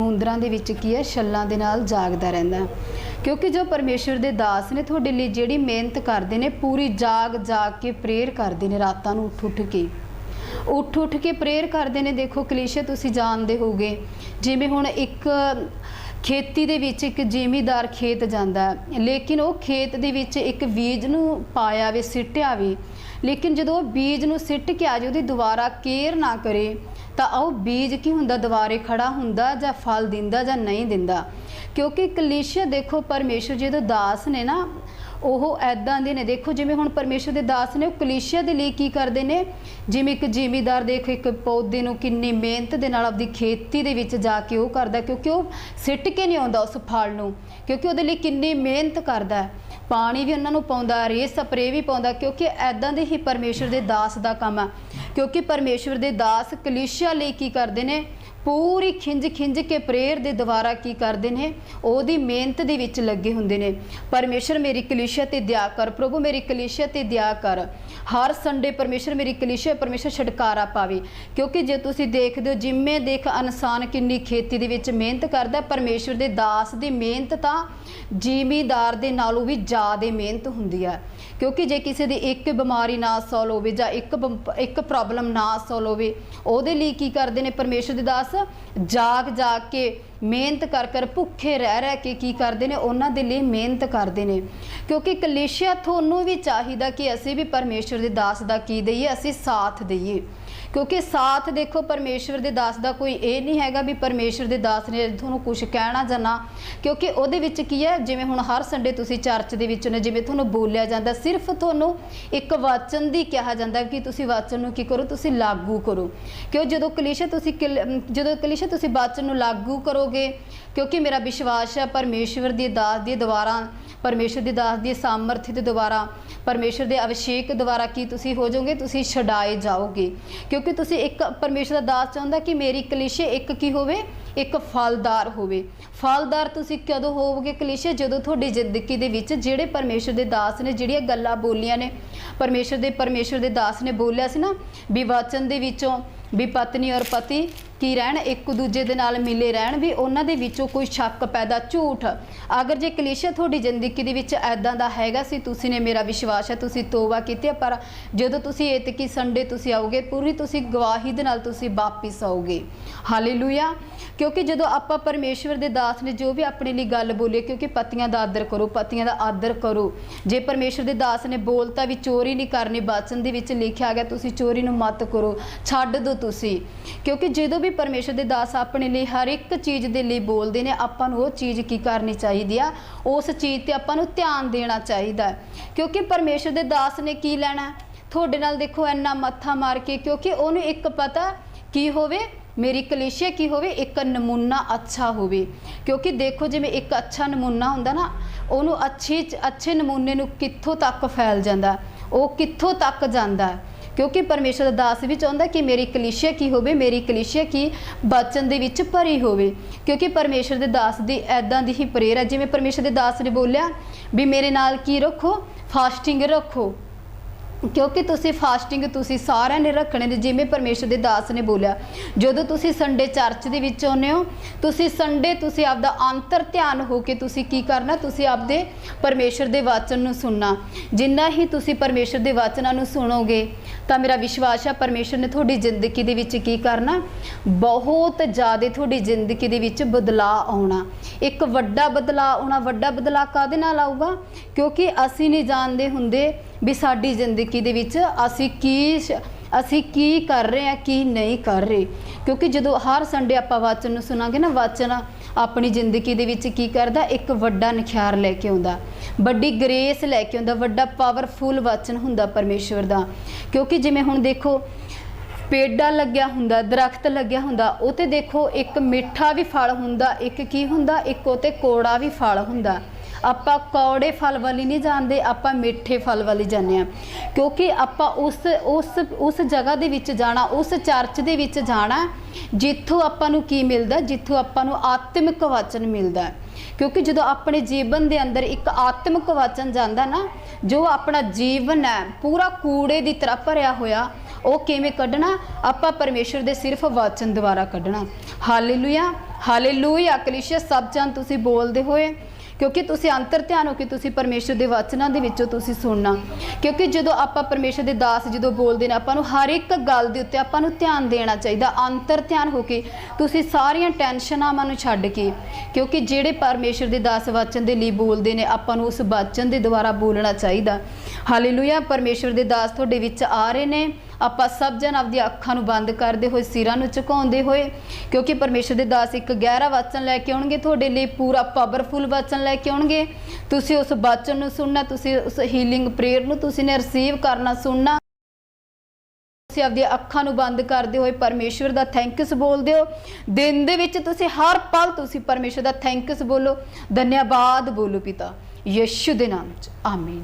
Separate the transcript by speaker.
Speaker 1: ਸਮੁੰਦਰਾਂ ਦੇ ਵਿੱਚ ਕੀ ਹੈ, ਛੱਲਾਂ ਦੇ ਨਾਲ ਜਾਗਦਾ ਰਹਿੰਦਾ। क्योंकि जो परमेश्वर के दास ने थोड़े लिए जिहड़ी मेहनत करते हैं, पूरी जाग जाग के प्रेयर करते हैं, रातां नूं उठ उठ के प्रेयर करते हैं। देखो कलीसिया तुसीं जानते होगे, जिवें हुण एक खेती दे विच एक जिमीदार खेत जांदा, लेकिन वो खेत दे विच एक बीज नूं पाया वे, सिट्टिया वे, लेकिन जदों बीज नूं सिੱਟ के आ जाए उहदी दुबारा केयर ना करे तो वो बीज की हुंदा, दुबारे खड़ा हुंदा जां फल दिंदा जां नहीं दिंदा। क्योंकि कलीसिया देखो परमेश्वर जी दे दास ने ना, ਉਹ ऐदां दे ने। देखो जिवें हुण परमेश्वर दे दास ने कलीसिया दे लई की करदे ने, जिवें एक जिमीदार देखो एक पौधे नूं किन्नी मेहनत दे नाल अपनी खेती दे विच जाके वो करदा, क्योंकि वो सिੱਟ के नहीं आउंदा उस फल नूं, क्योंकि उहदे लई किन्नी मेहनत करदा, पानी भी उन्हां नूं पाउंदा, रे स्प्रे भी पाउंदा। क्योंकि ऐदां दे ही परमेश्वर दे दास दा काम आ। क्योंकि परमेश्वर दे दास कलीसिया लई की करदे ने, पूरी खिंज खिंज के प्रेयर दे द्वारा की करते हैं, ओदी मेहनत दे विच लगे हुंदे ने। परमेश्वर मेरी कलीसिया ते दया कर, प्रभु मेरी कलीसिया ते दया कर। हर संडे परमेश्वर मेरी कलीसिया परमेश्वर छुटकारा पावे। क्योंकि जे तुसीं देखदे हो, जिम्मे देख इंसान किन्नी खेती दे विच मेहनत करदा, परमेश्वर दे दास दी मेहनत तां जिमीदार दे नालों भी ज़्यादा मेहनत हुंदी है। क्योंकि जे किसी दी एक बीमारी ना सॉल्व होवे जां एक प्रॉब्लम ना सॉल्व होवे, उहदे लई की करदे ने परमेश्वर दे दास जाग जाग के मेहनत कर भुखे रह के की करते हैं, उन्हां दे लई मेहनत करते हैं। क्योंकि कलीसिया तुहानूं भी चाहिदा कि असीं भी परमेश्वर दे दास दा की दईए, असीं साथ दईए। क्योंकि साथ देखो परमेश्वर दे दास दा कोई ये नहीं हैगा भी परमेश्वर दे दास ने तुहानूं कुछ कहना जां ना। क्योंकि उहदे विच की है, जिवें हुण हर संडे तुसीं चर्च दे विच ने जिवें तुहानूं बोलिया जांदा, सिर्फ तुहानूं एक वचन दी कहा जांदा कि तुसीं वचन नूं की करो, तुसीं लागू करो। क्यों जदों कलीसिया तुसीं वचन नूं लागू करोगे, क्योंकि मेरा विश्वास है परमेश्वर दी दास दी द्वारा, परमेश्वर दी दास दी सामर्थ्य दे द्वारा, परमेश्वर दे अभिषेक द्वारा की तुसीं हो जाओगे, तुसीं छड़ाए जाओगे। क्योंकि तुसीं एक परमेश्वर दा दास चाहुंदा कि मेरी कलीसिया एक की होवे, एक फलदार होवे। फलदार तुसीं कदों होवोगे कलीसिया, जदों तुहाडी जिंदगी दे विच जिहड़े परमेश्वर दे दास ने जिहड़ियां गल्लां बोलियां ने, परमेश्वर दे दास ने बोलिया सी ना भी वचन दे विचों भी पत्नी और पति की रहन, एक दूजे दे नाल मिले रहन, भी उन्हां दे विचों कोई शक पैदा, झूठ। अगर जे कलीसिया तुहाडी जिंदगी दे विच ऐदां दा हैगा सी, तुसीं ने मेरा विश्वास है तुसीं तौबा कीती, पर जदों तुसीं एतकी संडे तुसीं आओगे, पूरी तुसीं गवाही दे नाल तुसीं वापिस आओगे। हालेलूया। क्योंकि जदों आपां परमेश्वर दे दास ने जो भी अपने लिए गल बोली, क्योंकि पतियां दा आदर करो, पतियां दा आदर करो। जे परमेश्वर दे दास ने बोलता भी चोरी नहीं करनी, वचन दे विच लिखिया गया तुसीं चोरी नूं मत करो, छड्ड दो तुसीं। क्योंकि जदों भी परमेश्वर दे दास अपने लिए हर एक चीज़ दे लिए बोलते हैं, आपां नूं वो चीज़ की करनी चाहिए आ, उस चीज़ ते आपां नूं ध्यान देना चाहिए। क्योंकि परमेश्वर दे दास ने की लैना तुहाडे नाल, देखो इन्ना मत्था मार के, क्योंकि उहनूं एक पता की होवे, मेरी कलीसिया की होवे, एक नमूना अच्छा होवे। क्योंकि देखो जिवें एक अच्छा नमूना हुंदा ना, उहनूं अच्छे नमूने नूं कित्थों तक फैल जांदा, वो कित्थों तक जांदा। क्योंकि परमेश्वर दा दास भी चाहुंदा कि मेरी कलीसिया की होवे, मेरी कलीसिया की वचन दे विच भरी होवे। क्योंकि परमेश्वर दे दास दी ऐदां दी ही प्रेयर है, जिवें परमेश्वर दे दास ने बोलिया भी मेरे नाल की रखो, फास्टिंग रखो। क्योंकि तुसी फास्टिंग तुसी सारे ने रखने ने, जिवें परमेश्वर दे दास ने बोलिया जदों तुसी संडे चर्च दे विच आउंदे हो, तुसी संडे तुसी आपदा अंतर ध्यान हो के तुसी की करना, तुसी आपदे परमेश्वर दे वचन नूं सुनना। जिन्ना ही तुसी परमेश्वर दे वचनां नूं सुनोगे तां मेरा विश्वास है परमेश्वर ने तुहाडी जिंदगी दे विच की करना, बहुत ज़्यादा तुहाडी जिंदगी दे विच बदलाव आउणा, एक वड्डा बदलाव आउणा। वड्डा बदलाव काहदे नाल आऊगा? क्योंकि असीं नहीं जानदे हुंदे भी साडी जिंदगी दे विच असी की कर रहे हैं, की नहीं कर रहे। क्योंकि जदों हर संडे आपां वचन नूं सुनांगे ना, वचन अपनी जिंदगी दे विच की करदा, एक वड्डा निखार लैके आउंदा, वड्डी ग्रेस लैके आउंदा, वड्डा पावरफुल वचन हुंदा परमेश्वर दा। क्योंकि जिवें हुण देखो पेड़ा लग्या हुंदा, दरख्त लग्या हुंदा, उते देखो एक मिठा भी फल हुंदा, एक की हुंदा, एक उते कोड़ा भी फल हुंदा। आपां कौड़े फल वाली नहीं जानते, आपां मिठे फल वाली जाने आ। क्योंकि आपां उस जगह दे विच जाना, उस चर्च दे विच जाना जिथों आपां नूं की मिलदा, जिथों आपां नूं आत्मिक वचन मिलदा। क्योंकि जो अपने जीवन के अंदर एक आत्मिक वचन जाता ना, जो अपना जीवन है पूरा कूड़े की तरह भरिया होया, वो किवें कढ़ना? आपां परमेश्वर दे सिर्फ वचन द्वारा कढ़ना। हालेलुया। ਹਾਲੇਲੂਇਆ। ਕਲੀਸਿਆ ਸਭ ਜਨ ਤੁਸੀਂ ਬੋਲਦੇ ਹੋਏ, क्योंकि तुसी अंतर ध्यान हो कि तुसी परमेश्वर के वचनों के विचों तुसी सुनना। क्योंकि जो आपां परमेश्वर के दास जो बोलते हैं आपां नूं हर एक गल दे उत्ते आपां नूं ध्यान देना चाहिए, अंतर ध्यान हो के तुसी सारियां टेंशनां नूं छड्ड के, क्योंकि जिहड़े परमेश्वर के दास वचन के लिए बोलते हैं आपां नूं उस वचन के द्वारा बोलना चाहिए। हालेलुया। परमेश्वर के दास तुहाडे विच आ रहे ने, आपां सब जन आपदी अखां नूं बंद करदे होए, सिरां नूं झुकाउंदे होए, क्योंकि परमेश्वर के दास एक गहरा वचन लैके आउणगे तुहाडे लई, पूरा पावरफुल वचन लैके आउणगे। तुसीं उस वचन नूं सुनना, तुसीं उस हीलिंग प्रेयर नूं तुसीं ने रिसीव करना, सुनना। तुसीं आपदी अखां नूं बंद करदे होए परमेश्वर दा थैंक्स बोलदे हो। दिन दे विच तुसीं हर पल तुसीं परमेश्वर दा थैंक्स बोलो, धन्यवाद बोलो पिता यीशु दे नाम च, आमीन।